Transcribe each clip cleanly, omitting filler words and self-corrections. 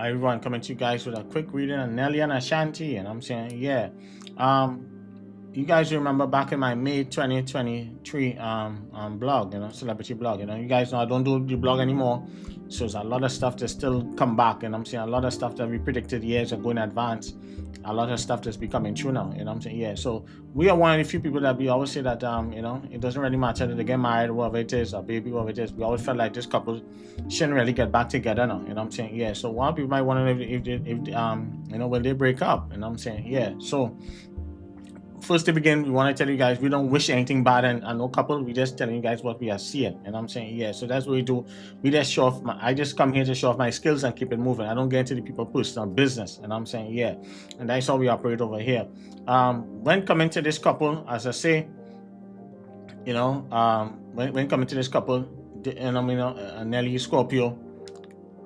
Everyone coming to you guys with a quick reading on Nelly and Ashanti, and I'm saying, yeah. Um, you guys remember back in my May 2023 blog, celebrity blog. You guys know I don't do the blog anymore. So there's a lot of stuff that still come back, and I'm saying a lot of stuff that we predicted years ago in advance. A lot of stuff that's becoming true now. I'm saying, yeah. So we are one of the few people that we always say that it doesn't really matter that they get married, whatever it is, or baby, whatever it is. We always felt like this couple shouldn't really get back together now. I'm saying, yeah. So one people might wonder if will they break up? And I'm saying, yeah. So first to begin, we want to tell you guys we don't wish anything bad and no couple. We just telling you guys what we are seeing, and I'm saying, yeah. So that's what we do. We just show off. I just come here to show off my skills and keep it moving. I don't get into the people personal business, and I'm saying, yeah. And that's how we operate over here. When coming to this couple, as I say, when coming to this couple, Nelly Scorpio.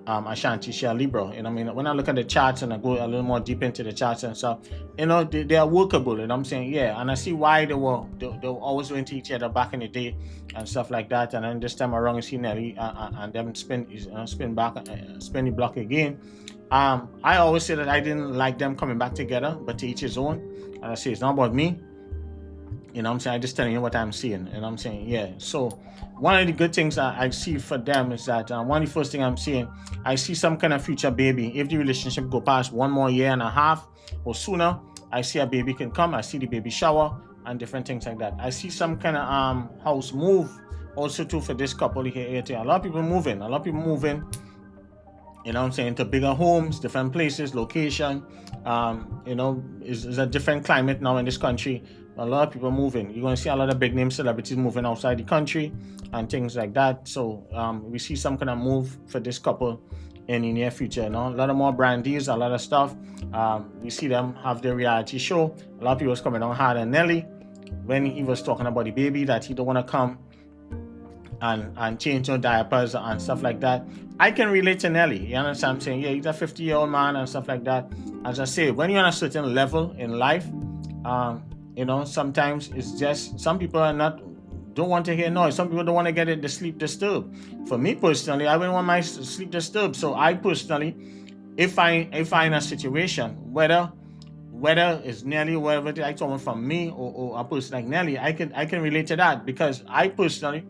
Ashanti, she a Libra. When I look at the charts and I go a little more deep into the charts and stuff, they are workable. And I'm saying, yeah, and I see why they were always going to each other back in the day and stuff like that. And then this time around, you see Nelly and them spin the block again. I always say that I didn't like them coming back together, but to each his own. And I say it's not about me. I'm saying, I'm just telling you what I'm seeing. And I'm saying, yeah. So one of the good things I see for them is that one of the first thing I'm seeing, I see some kind of future baby. If the relationship go past 1 more year and a half or sooner, I see a baby can come. I see the baby shower and different things like that. I see some kind of house move also too for this couple here. A lot of people moving. I'm saying, to bigger homes, different places, location. Is a different climate now in this country. A lot of people moving. You're going to see a lot of big name celebrities moving outside the country and things like that. So we see some kind of move for this couple in the near future. A lot of more brandies, a lot of stuff. We see them have their reality show. A lot of people was coming on hard on Nelly when he was talking about the baby, that he don't want to come and change no diapers and stuff like that. I can relate to Nelly. You understand what I'm saying? Yeah, he's a 50-year-old man and stuff like that. As I say, when you're on a certain level in life, sometimes it's just some people don't want to hear noise. Some people don't want to get the sleep disturbed. For me personally, I wouldn't want my sleep disturbed. So I personally, if I in a situation, whether it's Nelly, whatever it is, like someone from me or a person like Nelly, I can relate to that, because I personally,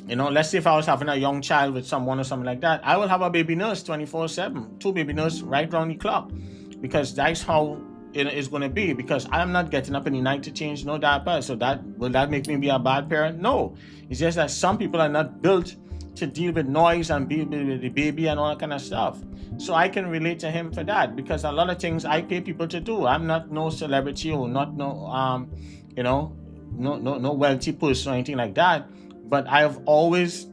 let's say if I was having a young child with someone or something like that, I will have a baby nurse 24/7, 2 baby nurse right around the clock, because that's how it's going to be. Because I'm not getting up in the night to change no diaper. So will that make me be a bad parent? No. It's just that some people are not built to deal with noise and be with the baby and all that kind of stuff. So I can relate to him for that, because a lot of things I pay people to do. I'm not no celebrity or not no wealthy person or anything like that. But I have always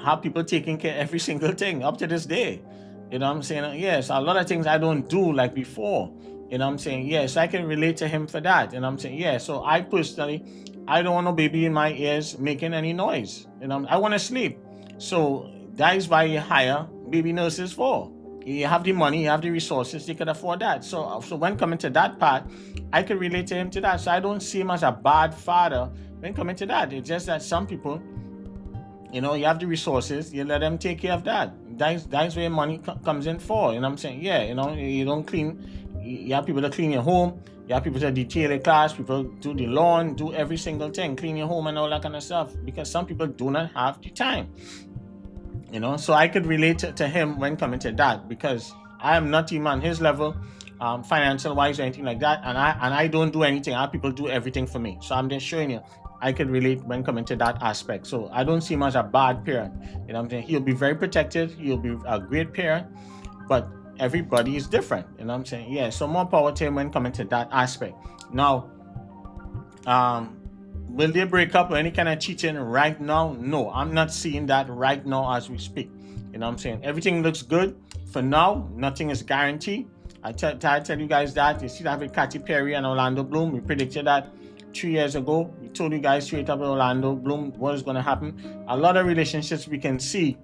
had people taking care of every single thing up to this day. You know what I'm saying? Yes, a lot of things I don't do like before. You know what I'm saying? Yes, I can relate to him for that. And I'm saying, yeah, so I personally, I don't want no baby in my ears making any noise. I want to sleep. So that is why you hire baby nurses for. You have the money, you have the resources, you can afford that. So when coming to that part, I can relate to him to that. So I don't see him as a bad father when coming to that. It's just that some people, you have the resources, you let them take care of that. That's where money comes in for. You know what I'm saying? Yeah, you don't clean. You have people to clean your home. You have people to detail the class, people do the lawn, do every single thing, clean your home and all that kind of stuff, because some people do not have the time. So I could relate to him when coming to that, because I am not even on his level, financial wise or anything like that, and I don't do anything. I have people do everything for me. So I'm just showing you I could relate when coming to that aspect. So I don't see him as a bad parent. You know what I'm saying? He'll be very protective. He'll be a great parent, but everybody is different. You know what I'm saying? Yeah, so more power to him when coming to that aspect. Now, will they break up or any kind of cheating right now? No, I'm not seeing that right now as we speak. You know what I'm saying? Everything looks good. For now, nothing is guaranteed. I tell you guys that. You see that with Katy Perry and Orlando Bloom. We predicted that 3 years ago. We told you guys straight up with Orlando Bloom what is going to happen. A lot of relationships we can see,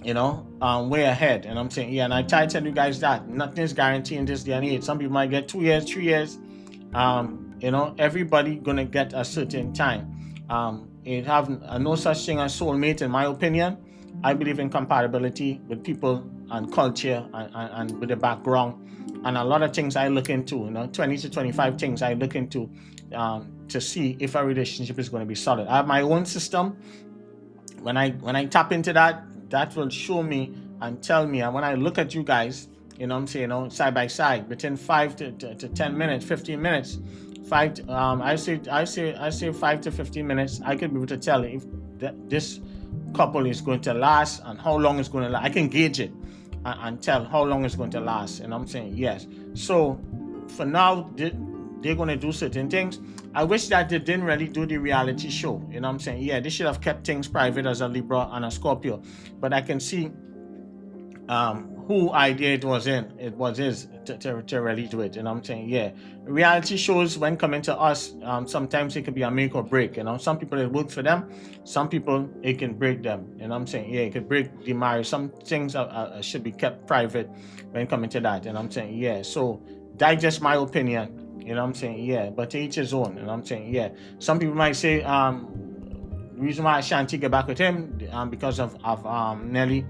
way ahead. And I'm saying, yeah, and I try to tell you guys that nothing is guaranteed in this day and age. Some people might get 2 years, 3 years. Everybody gonna get a certain time. It have no such thing as soulmate, in my opinion. I believe in compatibility with people and culture and with the background. And a lot of things I look into, 20 to 25 things I look into to see if a relationship is going to be solid. I have my own system. When I tap into that, that will show me and tell me. And when I look at you guys, side by side, within 5 to 10 minutes, 15 minutes, I say 5 to 15 minutes, I could be able to tell if this couple is going to last and how long it's going to last. I can gauge it and tell how long it's going to last. And I'm saying yes. So for now, they're going to do certain things. I wish that they didn't really do the reality show. I'm saying, yeah, they should have kept things private as a Libra and a Scorpio. But I can see who idea it was his to really do it. I'm saying, yeah, reality shows, when coming to us, sometimes it could be a make or break. Some people it works for them, some people it can break them. I'm saying, yeah, it could break the marriage. Some things should be kept private when coming to that. I'm saying, yeah, so that's just my opinion. I'm saying, yeah, but to each his own. I'm saying, yeah, some people might say the reason why Ashanti get back with him because of Nelly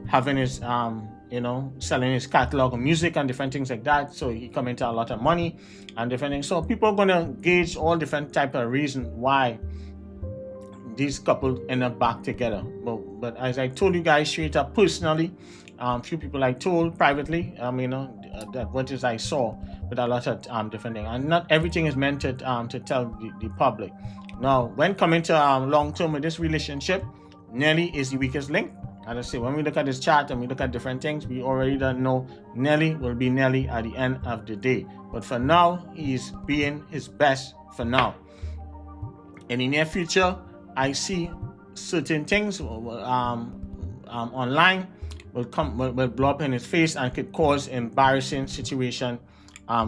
having his selling his catalog of music and different things like that. So he come into a lot of money and different things. So people are gonna gauge all different type of reasons why these couples end up back together. But as I told you guys straight up personally, few people I told privately, that what is I saw with a lot of different things. And not everything is meant to tell the public. Now, when coming to long term with this relationship, Nelly is the weakest link. As I say, when we look at this chart and we look at different things, we already don't know Nelly will be Nelly at the end of the day. But for now, he's being his best for now. In the near future, I see certain things online will blow up in his face and could cause embarrassing situation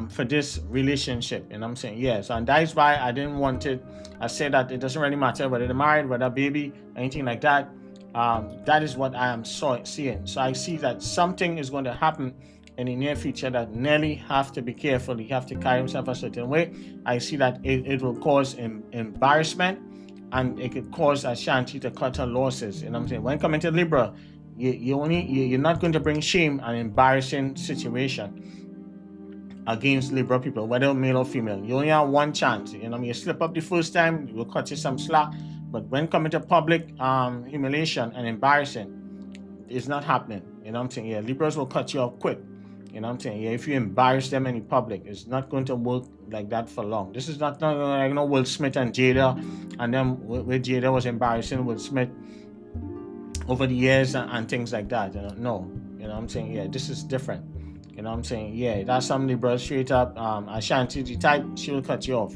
for this relationship. And I'm saying yes, and that is why I didn't want it. I said that it doesn't really matter whether they're married, whether baby, anything like that. That is what I am seeing. So I see that something is going to happen in the near future that Nelly have to be careful. He have to carry himself a certain way. I see that it will cause embarrassment, and it could cause Ashanti to cut her losses. And I'm saying, when coming to Libra, you're not going to bring shame and embarrassing situation against Libra people, whether male or female. You only have one chance. You slip up the first time, you'll cut you some slack. But when coming to public humiliation and embarrassing, it's not happening. I'm saying, yeah, Libras will cut you off quick. I'm saying, yeah, if you embarrass them in public, it's not going to work like that for long. This is not like Will Smith and Jada, and then where Jada was embarrassing Will Smith over the years and things like that. No, I'm saying, yeah, this is different. I'm saying, yeah, that's some Libras straight up. Ashanti, the type, she will cut you off.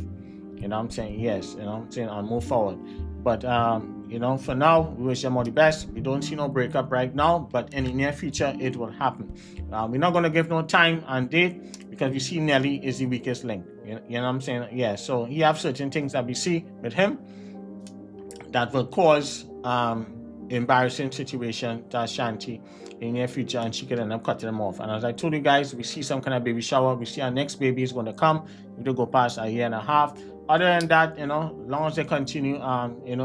I'm saying, yes. I'm saying, I'll move forward. But for now, we wish them all the best. We don't see no breakup right now, but in the near future, it will happen. We're not going to give no time and date because we see Nelly is the weakest link. You know what I'm saying? Yeah, so he have certain things that we see with him that will cause embarrassing situation to Ashanti in the near future, and she could end up cutting them off. And as I told you guys, we see some kind of baby shower. We see our next baby is going to come. It'll go past a year and a half. Other than that, long as they continue,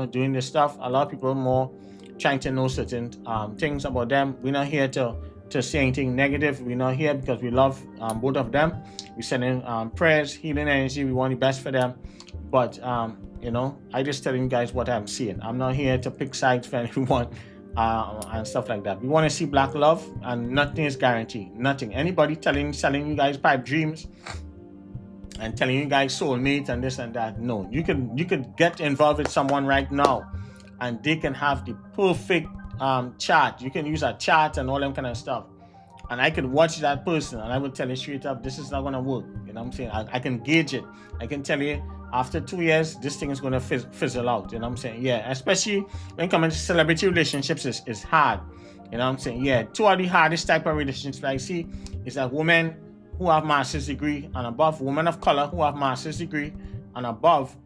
doing this stuff, a lot of people are more trying to know certain things about them. We're not here to say anything negative. We're not here because we love both of them. We send in prayers, healing energy. We want the best for them. But, I just telling you guys what I'm seeing. I'm not here to pick sides for anyone and stuff like that. We want to see black love, and nothing is guaranteed. Nothing. Anybody selling you guys pipe dreams and telling you guys soulmate and this and that. No, you could get involved with someone right now and they can have the perfect chart. You can use a chart and all them kind of stuff. And I could watch that person and I would tell you straight up, this is not going to work. I'm saying? I can gauge it. I can tell you after 2 years, this thing is going to fizzle out. I'm saying? Yeah, especially when coming to celebrity relationships is hard. I'm saying? Yeah, two of the hardest type of relationships I see is that women who have master's degree and above, women of color who have master's degree and above,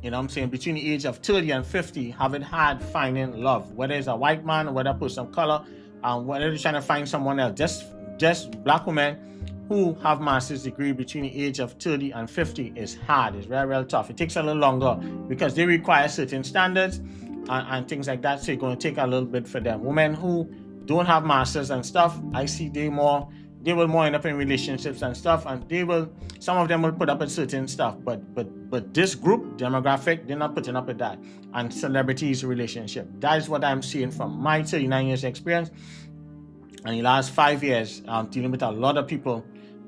between the age of 30 and 50, have it hard finding love, whether it's a white man or whether a person of color, whether they're trying to find someone else. Just black women who have master's degree between the age of 30 and 50 is hard. It's very, very tough. It takes a little longer because they require certain standards and things like that. So it's going to take a little bit for them. Women who don't have masters and stuff, I see they will more end up in relationships and stuff, and some of them will put up with certain stuff, but this group demographic, they're not putting up with that. And celebrities relationship, that is what I'm seeing from my 39 years experience and the last 5 years, dealing with a lot of people,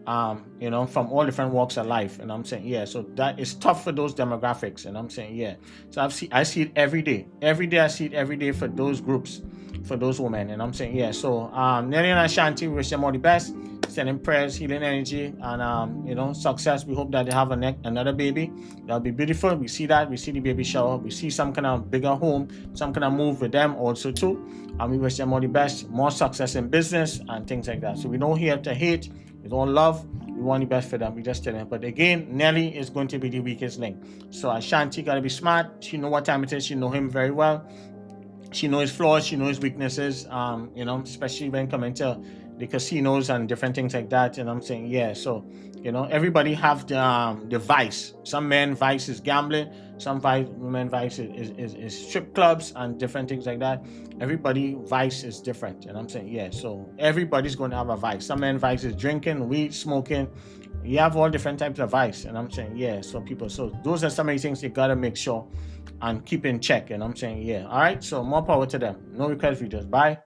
from all different walks of life. And I'm saying, yeah, so that is tough for those demographics. And I'm saying, yeah. So I see it every day. Every day I see it every day for those groups, for those women. And I'm saying, yeah. So Nelly and Ashanti, we wish them all the best. Sending prayers, healing energy, and success. We hope that they have another baby. That'll be beautiful. We see that. We see the baby shower. We see some kind of bigger home, some kind of move with them also too. And we wish them all the best, more success in business and things like that. So we don't here to hate. It's all love. We want the best for them. We just tell them. But again, Nelly is going to be the weakest link. So Ashanti gotta be smart. She know what time it is. She know him very well. She knows his flaws. She knows his weaknesses. Especially when coming to the casinos and different things like that. And I'm saying, yeah. So, everybody have the vice. Some men vice is gambling. Some women vice is strip clubs and different things like that. Everybody vice is different. And I'm saying, yeah. So everybody's going to have a vice. Some men vice is drinking, weed, smoking. You have all different types of vice. And I'm saying, yeah. So those are some of the things you got to make sure and keep in check. And I'm saying, yeah. All right. So more power to them. No request videos. Bye.